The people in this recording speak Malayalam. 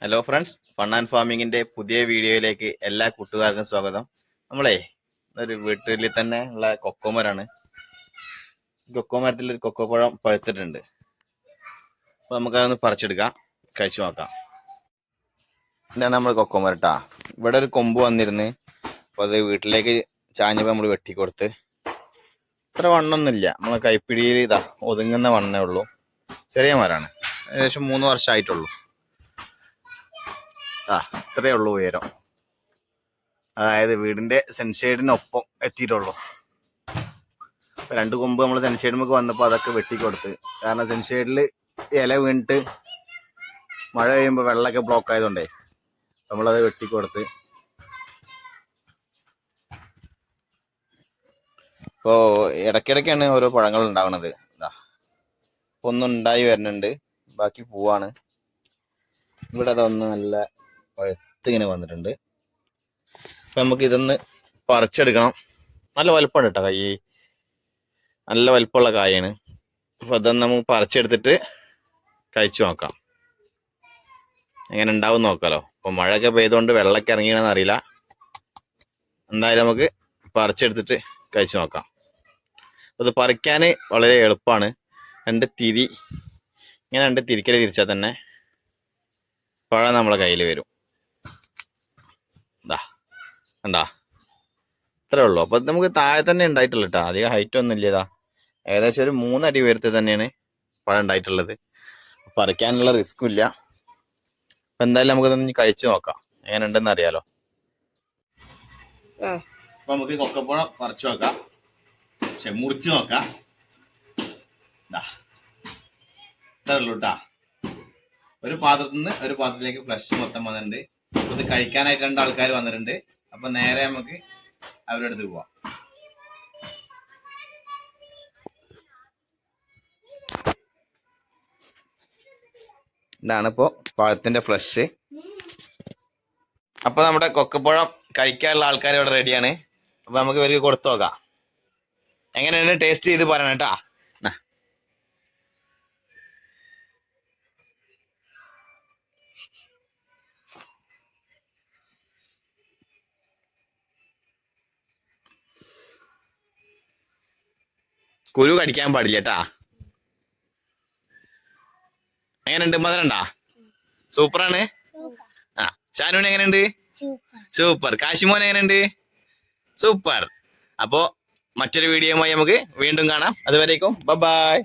ഹലോ ഫ്രണ്ട്സ്, ഫൺ ആൻഡ് ഫാമിങ്ങിന്റെ പുതിയ വീഡിയോയിലേക്ക് എല്ലാ കൂട്ടുകാർക്കും സ്വാഗതം. നമ്മളെ ഒരു വീട്ടിൽ തന്നെ ഉള്ള കൊക്കോമരാണ്. കൊക്കോമരത്തിൽ ഒരു കൊക്കോപ്പഴം പഴുത്തിട്ടുണ്ട്. അപ്പൊ നമുക്കതൊന്ന് പറിച്ചെടുക്കാം, കഴിച്ചു നോക്കാം. ഇതാണ് നമ്മൾ കൊക്കോമരട്ടാ. ഇവിടെ ഒരു കൊമ്പ് വന്നിരുന്ന്, അപ്പൊ അത് വീട്ടിലേക്ക് ചാഞ്ഞപ്പോ നമ്മൾ വെട്ടിക്കൊടുത്ത്. ഇത്ര വണ്ണൊന്നുമില്ല, നമ്മളെ കൈപ്പിടിയിൽ ഇതാ ഒതുങ്ങുന്ന വണ്ണേ ഉള്ളൂ. ചെറിയ മരാണ്, ഏകദേശം 3 വർഷമായിട്ടുള്ളൂ. ഇത്രയേ ഉള്ളൂ ഉയരം. അതായത് വീടിന്റെ സെൻഷേഡിനൊപ്പം എത്തിയിട്ടുള്ളൂ. 2 കൊമ്പ് നമ്മൾ സെൻഷേഡിലേക്ക് വന്നപ്പോൾ അതൊക്കെ വെട്ടിക്കൊടുത്ത്. കാരണം സെൻഷേഡിൽ ഇല വീണിട്ട് മഴ പെയ്യുമ്പോൾ വെള്ളമൊക്കെ ബ്ലോക്ക് ആയതുകൊണ്ടേ നമ്മളത് വെട്ടിക്കൊടുത്ത്. ഇപ്പോ ഇടയ്ക്കിടയ്ക്കാണ് ഓരോ പഴങ്ങൾ ഉണ്ടാവുന്നത്. ഒന്നുണ്ടായി വരുന്നുണ്ട്, ബാക്കി പൂവാണ്. ഇവിടെ അതൊന്ന് നല്ല പഴുത്തിങ്ങനെ വന്നിട്ടുണ്ട്. അപ്പൊ നമുക്ക് ഇതൊന്ന് പറിച്ചെടുക്കണം. നല്ല വലുപ്പമുണ്ട് കേട്ടോ, കൈ നല്ല വലുപ്പമുള്ള കായാണ്. അപ്പൊ അതൊന്ന് നമുക്ക് പറിച്ചെടുത്തിട്ട് കഴിച്ചു നോക്കാം, എങ്ങനെ ഉണ്ടാവും നോക്കാലോ. അപ്പൊ മഴയൊക്കെ പെയ്തുകൊണ്ട് വെള്ളമൊക്കെ ഇറങ്ങിയെന്ന് അറിയില്ല. എന്തായാലും നമുക്ക് പറിച്ചെടുത്തിട്ട് കഴിച്ചു നോക്കാം. അത് പറിക്കാൻ വളരെ എളുപ്പമാണ്. 2 തിരി ഇങ്ങനെ 2 തിരിക്കൽ തിരിച്ചാൽ തന്നെ പഴം നമ്മളെ കയ്യിൽ വരും. കണ്ടാ, ഇത്രേ ഉള്ളൂ. അപ്പൊ നമുക്ക് താഴെ തന്നെ ഉണ്ടായിട്ടുള്ളൂ കേട്ടോ, അധികം ഹൈറ്റ് ഒന്നും ഇല്ലതാ. ഏകദേശം ഒരു 3 അടി ഉയരത്തിൽ തന്നെയാണ് പഴം ഉണ്ടായിട്ടുള്ളത്. പറിക്കാനുള്ള റിസ്ക്കും ഇല്ല. അപ്പൊ എന്തായാലും നമുക്കിതൊന്ന് കഴിച്ചു നോക്കാം, എങ്ങനെ ഉണ്ടെന്ന് അറിയാലോ. അപ്പൊ നമുക്ക് കൊക്കപ്പഴം പറിച്ചു നോക്കാം, പക്ഷെ മുറിച്ച് നോക്കാം. ഇത്രേ ഉള്ളൂ കേട്ടാ. ഒരു പാത്രത്തിൽ നിന്ന് ഒരു പാത്രത്തിലേക്ക് ഫ്ലഷ് മൊത്തം വന്നിട്ടുണ്ട്. ഇത് കഴിക്കാനായിട്ട് 2 ആൾക്കാർ വന്നിട്ടുണ്ട്. അപ്പൊ നേരെ നമുക്ക് അവരുടെ അടുത്ത് പോവാം. ഇതാണിപ്പോ പഴത്തിന്റെ ഫ്ലഷ്. അപ്പൊ നമ്മുടെ കൊക്കപ്പഴം കഴിക്കാനുള്ള ആൾക്കാർ ഇവിടെ റെഡിയാണ്. അപ്പൊ നമുക്ക് ഇവർക്ക് കൊടുത്തു നോക്കാം, എങ്ങനെയാണ് ടേസ്റ്റ് ചെയ്ത് പറയണം കേട്ടാ. കുരു കടിക്കാൻ പാടില്ല കേട്ടാ. എങ്ങനെയുണ്ട്, മധുരണ്ടാ? സൂപ്പറാണ്. ഷാനുവിന് എങ്ങനെയുണ്ട്? സൂപ്പർ. കാശിമോൻ എങ്ങനെയുണ്ട്? സൂപ്പർ. അപ്പോ മറ്റൊരു വീഡിയോയുമായി നമുക്ക് വീണ്ടും കാണാം. അതുവരേക്കും ബൈ.